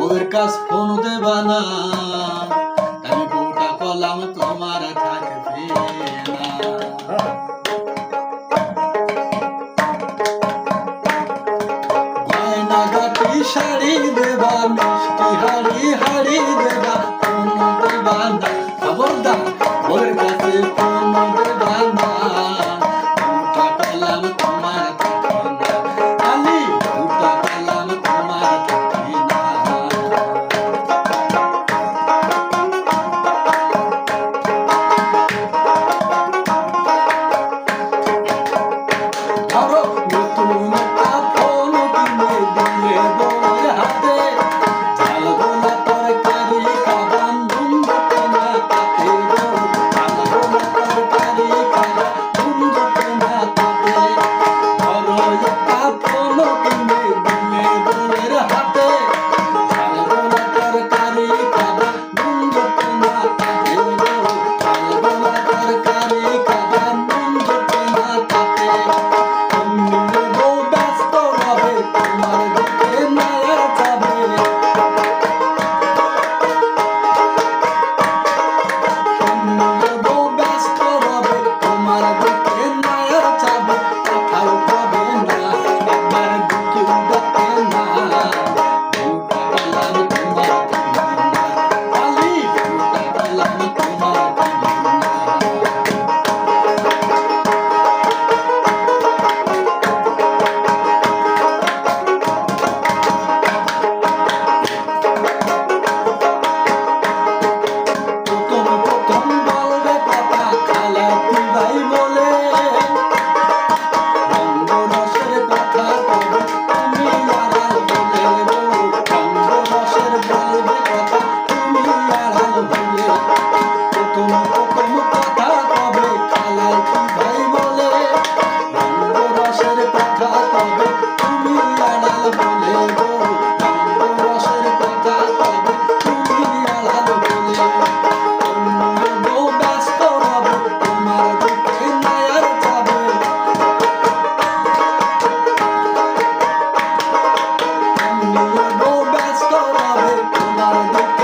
বউয়ের কাছ ফোন দেবা না, আমি বউটা কলাম তোমার থাকবে না। গয়না গাটি শাড়ি দেবা, মিষ্টি হাড়ি হাড়ি দেবা, ফোন দেবা না, খবরদার বউয়ের কাছে ফোন দেবা না, বউটা কলাম তোমার থাকবে না, আমি বউটা কলাম তোমার থাকবে না। ধরো নতুন একটা ফোন কিনে দিলে বউয়ের হাতে, ঝাল গোলা তরকারি খাবা, নুন দিতে না তাতে গো, ঝাল গোলা তরকারি খাবা, নুন দিতে না তাতে। ধরো একটা ফোন কিনে দিলে বউয়ের হাতে, ঝাল গোলা তরকারি খাবা, নুন দিতে না তাতে গো, ঝাল গোলা তরকারি খাবা, নুন দিতে না তাতে। বউ ব্যস্ত হবে তোমার দিকে নায়ার যাবে, বউ ব্যস্ত হবে তোমার দিকে নায়ার যাবে, কোথাও পাবে না একবার বুকেও ডাকে না, বউটা পেলাম তোমার দিকে না, আলি বউটা পেলাম তোমার দিকে না। প্রথম বলবে কথা খালাতি ভাই বলে, রঙ্গরসের কথা কবে তুমি আড়াল বলে গো, রঙ্গরসের বলবে কথা তুমি আড়াল বলে। প্রথম কথা কবে খালাতি ভাই বলে, রঙ্গরসের কথা কবে তুমি আড়াল বলে গো, রঙ্গরসের কথা কবে তুমি আড়াল বলে। বউ ব্যস্ত হবে তোমার দিকে নায়ার যাবে, বউ ব্যস্ত হবে তোমার দিকে